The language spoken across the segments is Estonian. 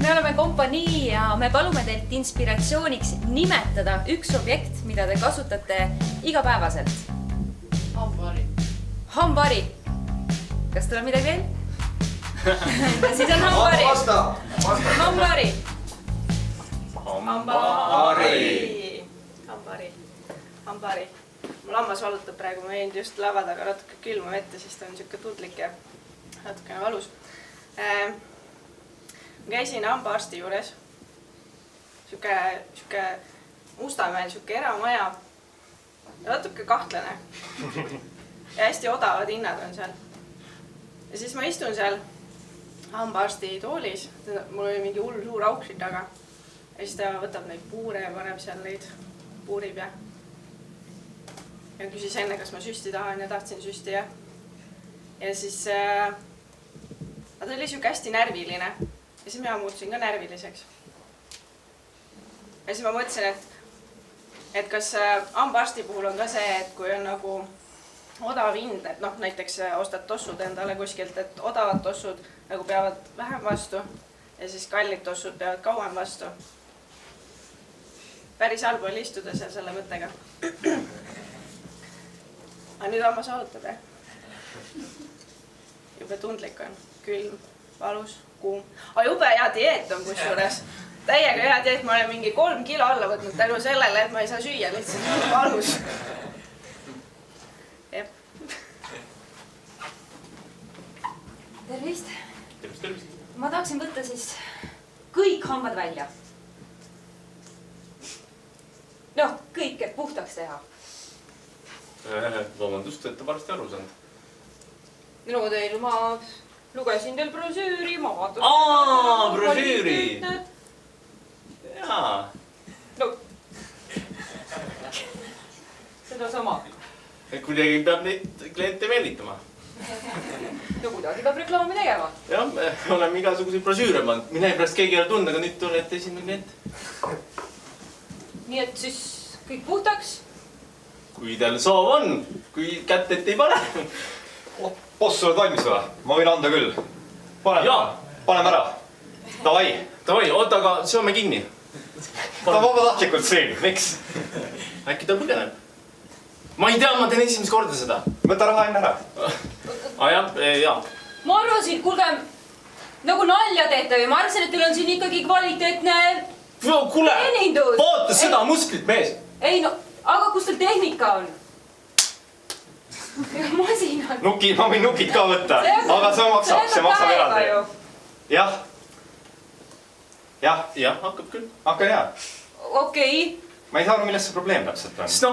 Me oleme kompanii ja me palume teilt inspiratsiooniks nimetada üks objekt, mida te kasutate igapäevaselt. Hambari. Hambari. Kas tuleb midagi veel? Siis on hambari. Hambari. Hambari. Mul hammas valutab praegu, ma jäin just lava taga natuke külma vette, siis ta on siuke tundlik ja natukene valus. Ma käisin hambaarsti juures. Siuke Mustamäel, siuke eramaja. Ja natuke kahtlane. Ja hästi odavad hinnad on seal. Ja siis ma istun seal hambaarsti toolis. Mul oli mingi hull suur auk siin taga. Ja siis ta võtab neid puure ja paneb seal neid puurib ja küsis enne, kas ma süsti tahan ja tahtsin süsti ja siis ta oli siuke hästi närviline ja siis mina muutusin ka närviliseks. Ja siis ma mõtlesin, et kas hambaarsti puhul on ka see, et kui on nagu odav hind, et näiteks ostad tossud endale kuskilt, et odavad tossud nagu peavad vähem vastu ja siis kallid tossud peavad kauem vastu. Päris halb oli istuda seal selle mõttega. Aga nüüd hammas valutab, Jube tundlik on. Külm, valus, kuum. Aga jube hea dieet on kusjuures. Täiega hea dieet, ma olen mingi 3 kilo alla võtnud tänu sellele, et ma ei saa süüa lihtsalt valus. Tervist. Tervist. Ma tahaksin võtta siis kõik hambad välja. Kõik, et puhtaks teha. Vabandust, et varsti aru saanud. Ma lugesin teil brosüüri, ma vaatasin... Brosüüri! Jaa. Seda sama. Kuidagi peab neid kliente meelitama. Kuidagi peab reklaami tegema. Jah, me oleme igasuguseid brosüüre pannud. Mine pärast keegi ei ole tunda, aga nüüd tulete esimene klient. Nii et siis kõik puhtaks? Kui teil soov on, kui kätt ette ei pane. Boss, oled valmis või? Ma võin anda küll. Paneme ära. Davai, oota, aga seome kinni. Ta vabatahtlikult siin, miks? Äkki ta põgeneb? Ma ei tea, ma teen esimest korda seda. Võta raha enne ära. Jah. Ma arvasin, kuulge, nagu nalja teete või? Ma arvasin, et teil on siin ikkagi kvaliteetne teenindus. Vaata seda musklit, mees. Ei, aga kus teil tehnika on? Masin on. Ma võin nukid ka võtta, aga see maksab eraldi. Jah, hakkab küll. Hakka hea. Okei. Ma ei saa aru, millest see probleem täpselt on. Sest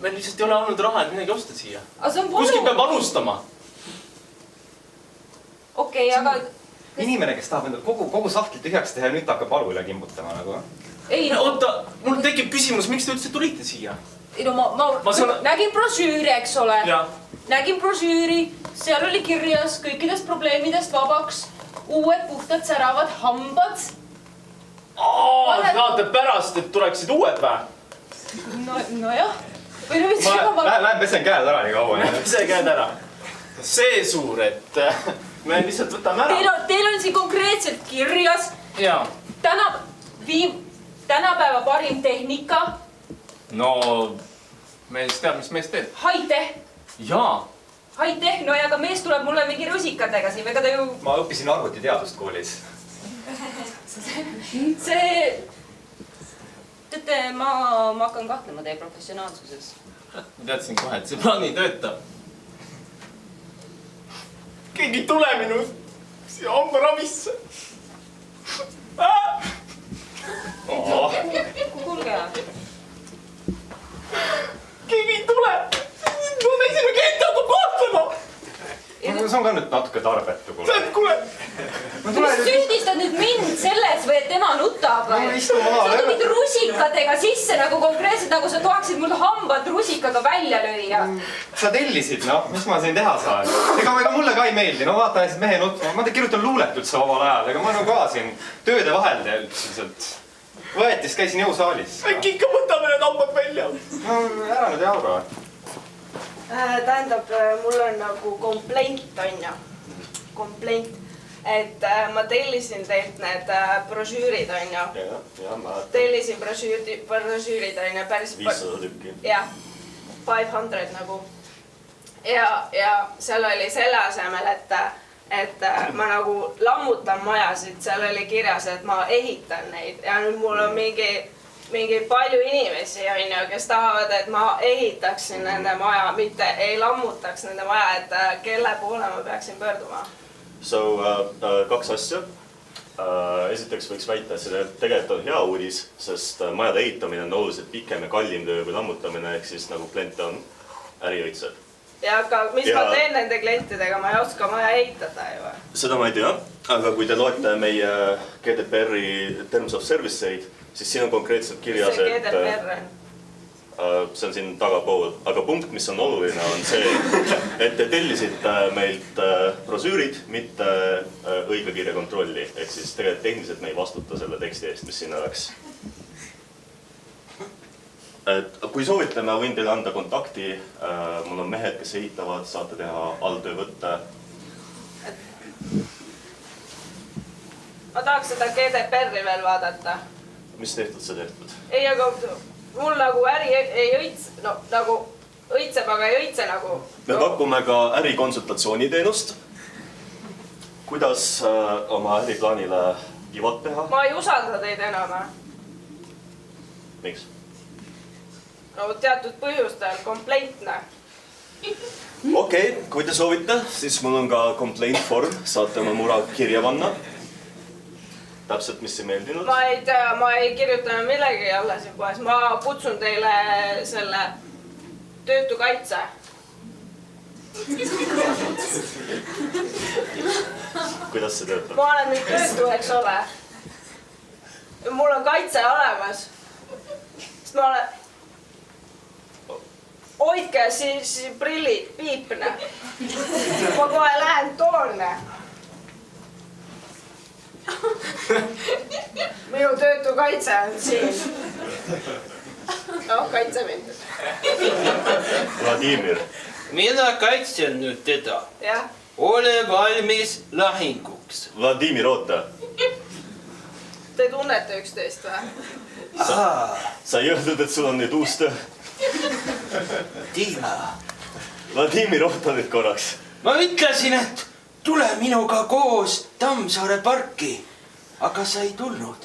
meil lihtsalt ei ole olnud raha, et midagi osta siia. Kuskil peab alustama. Okei, aga... Inimene, kes tahab endal kogu sahtlit tühjaks teha ja nüüd hakkab valu üle kimbutama nagu. Ei, oota, mul tekib küsimus, miks te üldse tulite siia? Ei, ma nägin brosüüri, eks ole. Nägin brosüüri, seal oli kirjas kõikidest probleemidest vabaks, uued puhtad säravad hambad. Tahate pärast, et tuleksid uued või? Nojah. Lähen pesen käed ära nii kaua. Pese käed ära. See suur, et me lihtsalt võtame ära. Teil on siin konkreetselt kirjas. Tänapäeva parim tehnika. No, mees teab, mis mees teeb. High-tech. Jaa. High-tech, aga mees tuleb mulle mingi rusikatega siin. Ma õppisin arvutiteadust koolis. Teate, ma hakkan kahtlema teie professionaalsuses. Ma teadsin kohe, et see plaan ei tööta. Keegi tule minu siia hambaravisse. Kuulge. Keegi ei tule. Mul esimene klient hakkab kahtlema. See on ka nüüd natuke tarbetu. Kuule. Mis süüdistad nüüd mind selles või et tema nutab? Sa tulid mingi rusikatega sisse nagu konkreetselt, nagu sa toaksid mul hambad rusikaga välja lüüa. Sa tellisid, mis ma siin teha saan? Ega mulle ka ei meeldi, vaata näiteks mehe nutma. Ma kirjutan luulet üldse vabal ajal, ega ma ka siin tööde vahel üldiselt. Võetis, käisin jõusaalis. Äkki ikka võtame need hambad välja? Ära nüüd jaura. Tähendab, mul on nagu komplent, on ju. Komplent. et ma tellisin teilt need brošüürid, on ju. Ja, ma... Tellisin brošüürid, on ju, päris... 500 tükki. Jah, 500 nagu. Ja seal oli selle asemel, et ma nagu lammutan majasid, seal oli kirjas, et ma ehitan neid ja nüüd mul on mingi palju inimesi, on ju, kes tahavad, et ma ehitaksin nende maja, mitte ei lammutaks nende maja, et kelle poole ma peaksin pöörduma. So, 2 asja. Esiteks võiks väita, et see tegelikult on hea uudis, sest majade ehitamine on oluliselt pikem ja kallim töö kui lammutamine, ehk siis nagu kliente on äriõitsed. Ja aga mis ma teen nende klientidega, ma ei oska maja ehitada ju. Seda ma ei tea, aga kui te loete meie GDPR-i Terms of Service'eid, siis siin on konkreetselt kirjas, see GDPR on? See on siin tagapool, aga punkt, mis on oluline, on see, et te tellisite meilt brošüürid, mitte õigekirja kontrolli. Ehk siis tegelikult tehniliselt me ei vastuta selle teksti eest, mis sinna läks. Kui soovite, ma võin teile anda kontakti. Mul on mehed, kes ehitavad, saate teha alltöövõtte. Ma tahaks seda GDPR-i veel vaadata. Mis tehtud see tehtud? Ei, aga... Mul nagu äri ei õitse, no nagu õitseb, aga ei õitse nagu. Me pakume ka ärikonsultatsiooniteenust. Kuidas oma äriplaanile pivot teha? Ma ei usalda teid enam. Miks? No teatud põhjustel, kompleitne. Okei, kui te soovite, siis mul on ka complaint form, saate oma mura kirja panna. Täpselt, mis ei meeldinud? Ma ei tea, ma ei kirjuta millegi alla siin poes. Ma kutsun teile selle töötukaitse. Kuidas see töötab? Ma olen nüüd töötu, eks ole. Mul on kaitse olemas. Sest ma olen... Hoidke siis prillid, piipne. Ma kohe lähen toonne. Minu töötukaitse on siin. No, kaitse mind. Vladimir. Mina kaitsen nüüd teda. Jah. Ole valmis lahinguks. Vladimir, oota. Te tunnete üksteist või? Sa ei öeldud, et sul on nüüd uus töö. Dima. Vladimir, oota nüüd korraks. Ma ütlesin, et tule minuga koos Tammsaare parki, aga sa ei tulnud.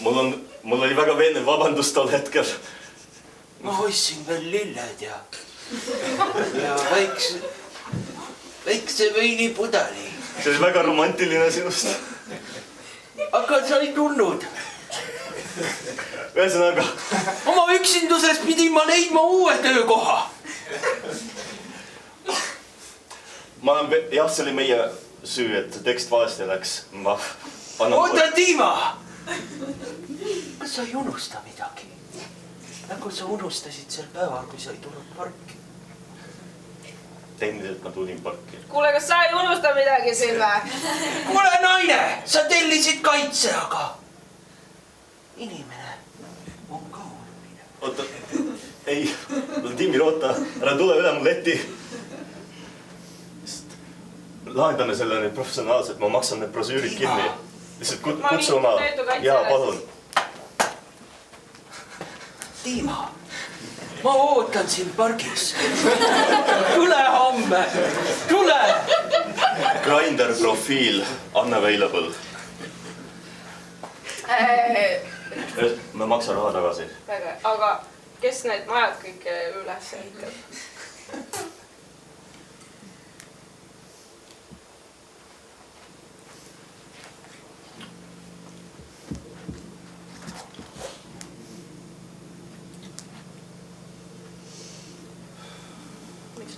Mul oli väga veenev vabandust tol hetkel. Ma ostsin veel lilled ja väikse veinipudeli. See oli väga romantiline sinust. Aga sa ei tulnud. Ühesõnaga. Oma üksinduses pidin ma leidma uue töökoha. Jah, see oli meie süü, et tekst valesti läks. Oota, Dima! Kas sa ei unusta midagi? Nagu sa unustasid sel päeval, kui sa ei tulnud parki? Tehniliselt ma tulin parki. Kuule, kas sa ei unusta midagi siin või? Kuule, naine! Sa tellisid kaitse, aga... Inimene on ka oluline. Oota, ei, Vladimir, oota, ära tule üle mu leti. Lahendame selle nüüd professionaalselt, ma maksan need brošüürid kinni. Lihtsalt kutsu oma... Jaa, palun. Dima, ma ootan sind pargis. Tule homme, tule! Grindr profiil, unavailable. Ma maksan raha tagasi. Aga kes need majad kõik üles ehitab?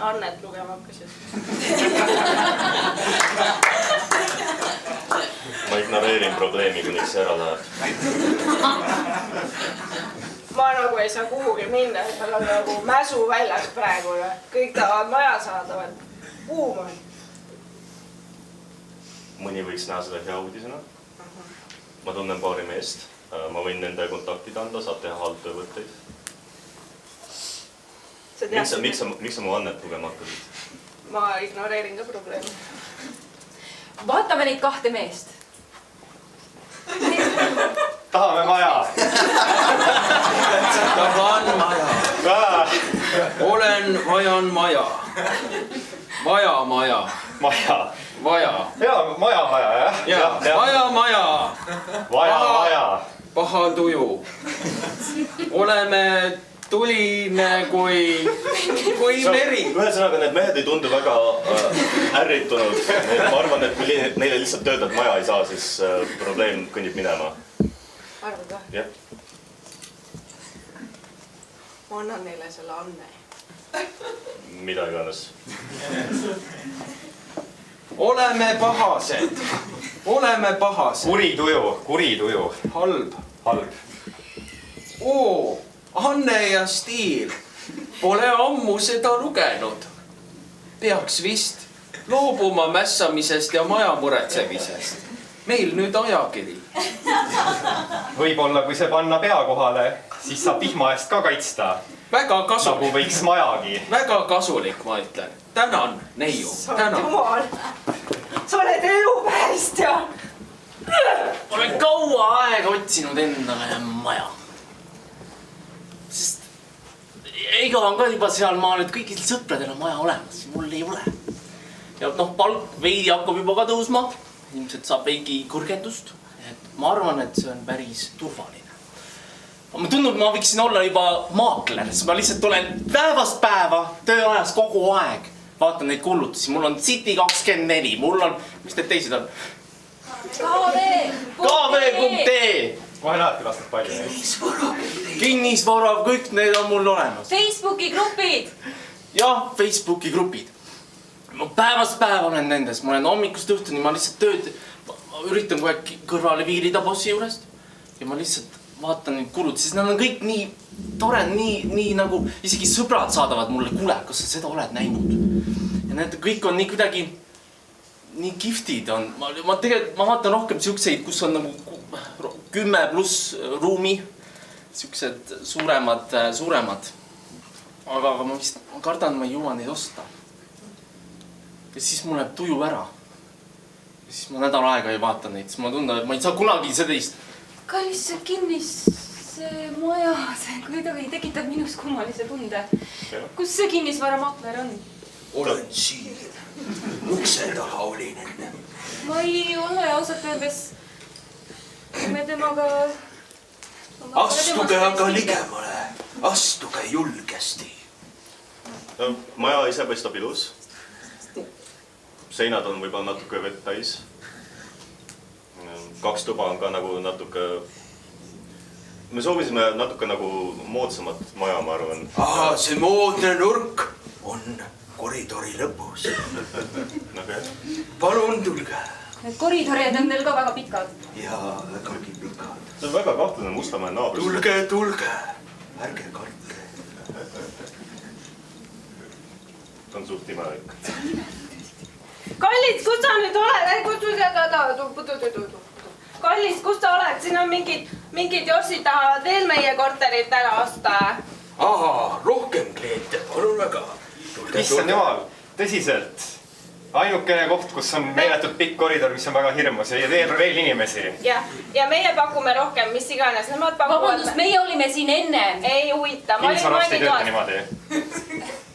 Annet lugema hakkasid. Ma ignoreerin probleemi, kuniks see ära läheb. Ma nagu ei saa kuhugi minna, et meil on nagu mäsu väljas praegu. Kõik tahavad maja saada. Buum on. Mõni võiks näha seda hea uudisena. Ma tunnen paari meest. Ma võin nende kontaktid anda, saab teha alltöövõtteid. Miks sa mu annet lugema hakkasid? Ma ignoreerin ka probleemi. vaatame neid kahte meest. Tahame maja. Tahan maja. Vajan maja. Vaja maja. Maja. Vaja. Jaa, maja, jah. Ja, vaja maja. Vaja. Paha tuju. Oleme tuline kui meri. Ühesõnaga, need mehed ei tundu väga ärritunud. Ma arvan, et kui neile lihtsalt öelda, et maja ei saa, siis probleem kõnnib minema. Arvad või? Jah. Ma annan neile selle Anne. Mida iganes. Oleme pahased. Kuri tuju. Halb. Oo, Anne ja Stiil. Pole ammu seda lugenud. Peaks vist loobuma mässamisest ja maja muretsemisest. Meil nüüd ajakiri. Võib-olla, kui see panna pea kohale, siis saab vihma eest ka kaitsta. Väga kasulik. Nagu võiks majagi. Väga kasulik, ma ütlen. Tänan, Neiu. Tänan. Jumal, sa oled elupäästja. Olen kaua aega otsinud endale maja. Sest ega on ka juba seal maal, et kõigil sõpradel on maja olemas, mul ei ole. Ja palk veidi hakkab juba ka tõusma. Ilmselt saab veidi kõrgendust. Ma arvan, et see on päris turvaline. Ma tundub, ma võiksin olla juba maakler, sest ma lihtsalt olen päevast päeva tööajas kogu aeg. Vaatan neid kullutusi. Mul on City24, mul on, mis need teised on? KV.ee. Kohe näedki lastud palju. Kinnisvara, kõik need on mul olemas. Facebooki grupid. Jah, Facebooki grupid. Ma päevast päeva olen nendes. Ma olen hommikust õhtuni, ma lihtsalt tööd üritan kohe kõrvale viirida bossi juurest. Ja ma lihtsalt vaatan neid kulutusi, sest nad on kõik nii tore, nii nagu isegi sõbrad saadavad mulle, kuule, kas sa seda oled näinud? Ja need kõik on nii kuidagi nii kiftid on. Ma vaatan rohkem siukseid, kus on nagu 10+ ruumi. Siuksed suuremad. Aga ma vist kardan, ma ei jõua neid osta. Ja siis mul läheb tuju ära. Ja siis ma nädal aega ei vaata neid, siis ma tunnen, et ma ei saa kunagi sellist. Kallis, see maja, see kuidagi tekitab minus kummalise tunde. Kus see kinnisvaramakler on? Olen siin. Ukse taha olin enne. Ma ei ole ausalt öeldes. Me temaga... Astuge aga ligemale. Astuge julgesti. Maja ise paistab ilus. Seinad on võib-olla natuke vett täis. 2 tuba on ka nagu natuke... Me soovisime natuke nagu moodsamat maja, ma arvan. Aha, see moodne nurk on koridori lõpus. Palun tulge. Need koridorid on teil ka väga pikad. Ja vägagi pikad. See on väga kahtlane Mustamäe naabrus. Tulge. Ärge kartke. See on suht imelik. Kallis, kus sa nüüd oled? Kallis, kus sa oled? Siin on mingid jorsid tahavad veel meie korterit ära osta. Aha, rohkem kliente, palun väga. Issand jumal, tõsiselt. Ainukene koht, kus on meeletult pikk koridor, mis on väga hirmus ja veel inimesi. Ja meie pakume rohkem, mis iganes. Vabandust, meie olime siin enne. Ei huvita. Kinnisvarast ei tööta niimoodi.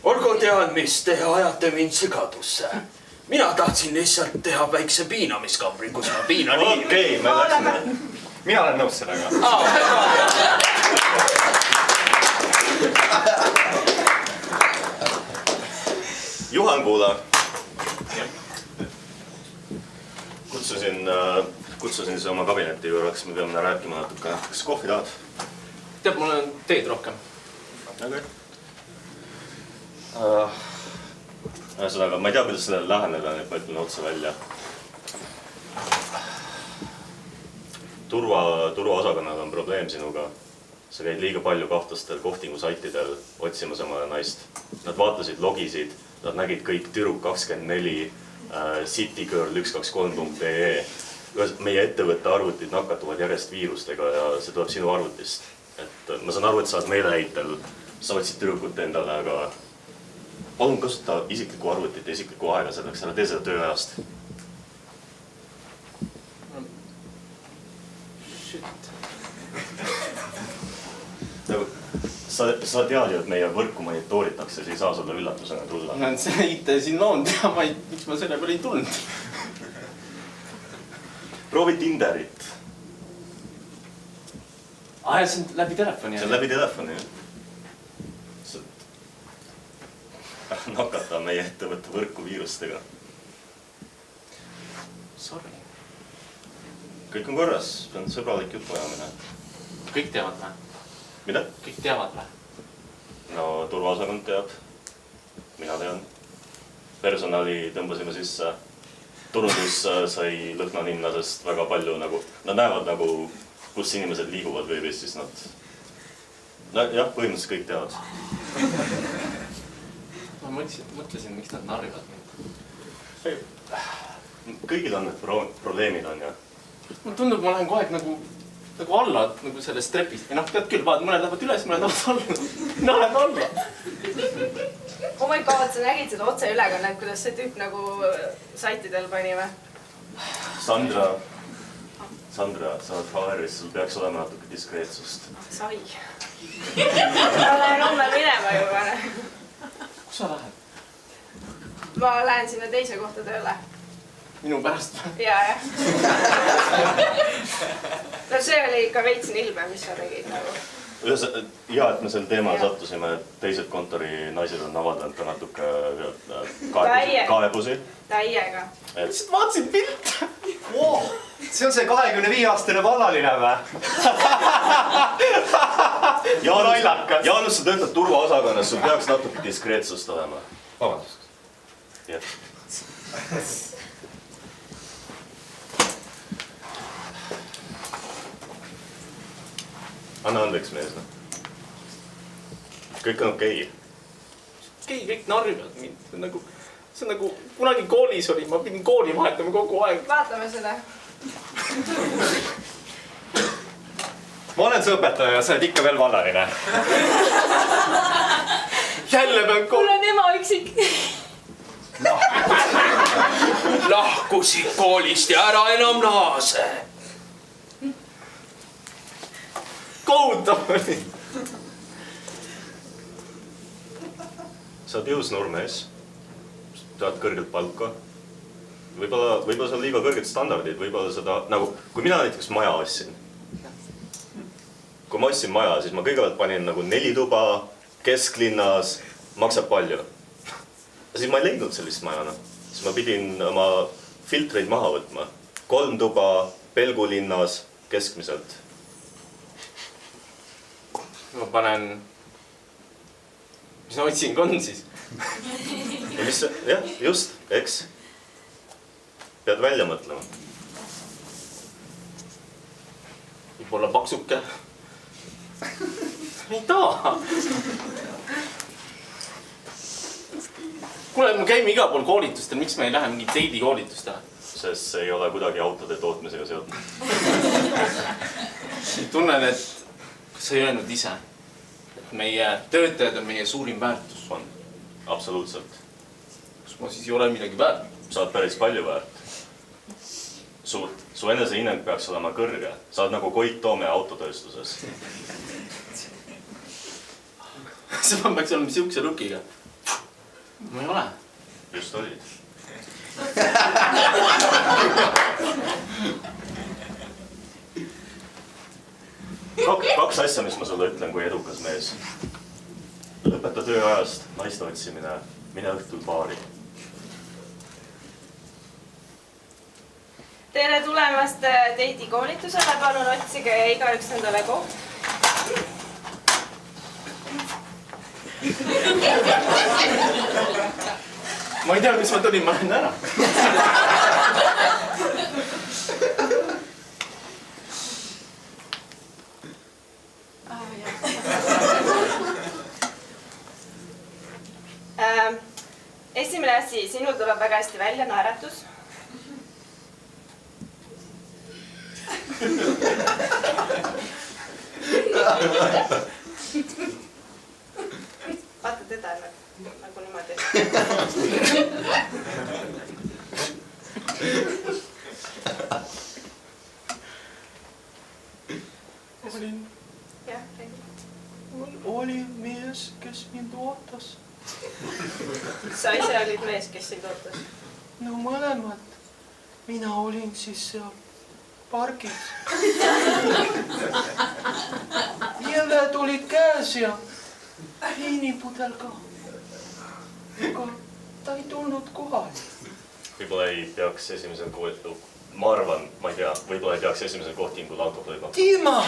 Olgu teadmist, te ajate mind segadusse. Mina tahtsin lihtsalt teha väikse piinamiskambri, kus ma piinan nii. Okei, me läksime. Mina olen nõus sellega. Juhan, kuule. Kutsusin siis oma kabinetti juureks, me peame rääkima natuke. Kas kohvi tahad? Tead, mul on teed rohkem. Ühesõnaga, ma ei tea, kuidas sellele läheneda, et ma ütlen otse välja. Turvaosakonnaga on probleem sinuga. Sa käid liiga palju kahtlastel kohtingusaitidel otsimas omale naist. Nad vaatasid, logisid, nad nägid kõik Türuk24, citygirl123.ee. Meie ettevõtte arvutid nakatuvad järjest viirustega ja see tuleb sinu arvutist. Ma saan aru, et sa oled meeleheitel, sa otsid Türukut endale, aga palun kasuta isiklikku arvutit ja isiklikku aega selleks, ära tee seda tööajast. sa tead ju, et meie võrku monitooritakse, siis ei saa sulle üllatusena tulla. No see IT siin loon tea, miks ma selle peale ei tulnud. Proovi Tinderit. Ja see on läbi telefoni. See on läbi telefoni, jah. Nakata meie ettevõtte võrku viirustega. Sorry. Kõik on korras, see on sõbralik jutuajamine. Kõik teavad või? Mida? Kõik teavad või? No turvaosakond teab. Mina tean. Personali tõmbasime sisse. Turundus sai lõhna ninna, sest väga palju nagu... Nad näevad nagu, kus inimesed liiguvad veebis, siis nad... No jah, põhimõtteliselt kõik teavad. Ma mõtlesin, miks nad narrivad mind. Kõigil on need probleemid on, jah. Mulle tundub, ma lähen kogu aeg nagu alla, nagu sellest trepist. Või noh, tead küll, vaat mõned lähevad üles, mõned lähevad alla. Mina lähen alla. Oh my god, sa nägid seda otseülekannet, kuidas see tüüp nagu saitidel pani või? Sandra, sa oled HR-is, sul peaks olema natuke diskreetsust. Sai. Ma lähen homme minema juba. Kus sa lähed? Ma lähen sinna teise kohta tööle. Minu pärast või? Jaa. No see oli ikka veits nilbe, mis sa tegid nagu. Ja, et me sel teemal sattusime, et teised kontori naised on avaldanud ka natuke kaebusi. Täiega. Lihtsalt vaatasin pilte. Wow. See on see 25-aastane vallaline või? Jaanus, sa töötad turvaosakonnas, sul peaks natuke diskreetsust olema. Vabandust. Jah. Anna andeks mees. Kõik on okei. Kõik narrivad mind. See on nagu kunagi koolis oli, ma pidin kooli vahetama kogu aeg. Vaatame seda. Ma olen see õpetaja ja sa oled ikka veel vallaline. Jälle pean kooli. Mul on ema üksik. Lahkusid koolist ja ära enam naase. Kohutav oli. Sa oled jõus noormees. Tead kõrgelt palka. Võib-olla sa liiga kõrged standardid, võib-olla seda, nagu, kui mina näiteks maja ostsin. Kui ma ostsin maja, siis ma kõigepealt panin nagu 4 tuba, kesklinnas, maksab palju. Siis ma ei leidnud sellist majana. Siis ma pidin oma filtreid maha võtma. 3 tuba, Pelgulinnas, keskmiselt. Ma panen... Mis ma otsing on siis? Ja mis see? Jah, just, eks. Pead välja mõtlema. Võib-olla paksuke. Ei taha. Kuule, me käime igal pool koolitustel, miks me ei lähe mingi teidi koolitustele? Sest see ei ole kuidagi autode tootmisega seotud. Tunnen, et sa ei öelnud ise, et meie töötajad on meie suurim väärtus. On, absoluutselt. Kas ma siis ei ole midagi väärt? Sa oled päris palju väärt. Su enesehinnang peaks olema kõrge. Sa oled nagu Koit Toome autotööstuses. See ma peaks olema siukse lookiga. Ma ei ole. Just olid. Kaks asja, mis ma sulle ütlen kui edukas mees. Lõpeta tööajast, naiste otsimine, mine õhtul baari. Tere tulemast teidi koolitusele, palun otsige igaüks endale koht. Ma ei tea, mis ma tulin, ma lähen ära. Esimene asi, sinul tuleb väga hästi välja naeratus. Vaata teda nagu niimoodi. Olin. Jah, Olin. sa ise olid mees, kes sind ootas? No mõlemad. Mina olin siis seal pargis. Jõled olid käes ja viinipudel ka. Aga ta ei tulnud kohale. Võib-olla ei peaks esimesel kohtingul, ma arvan, ma ei tea, võib-olla ei peaks esimesel kohtingul alkoholi. Dima!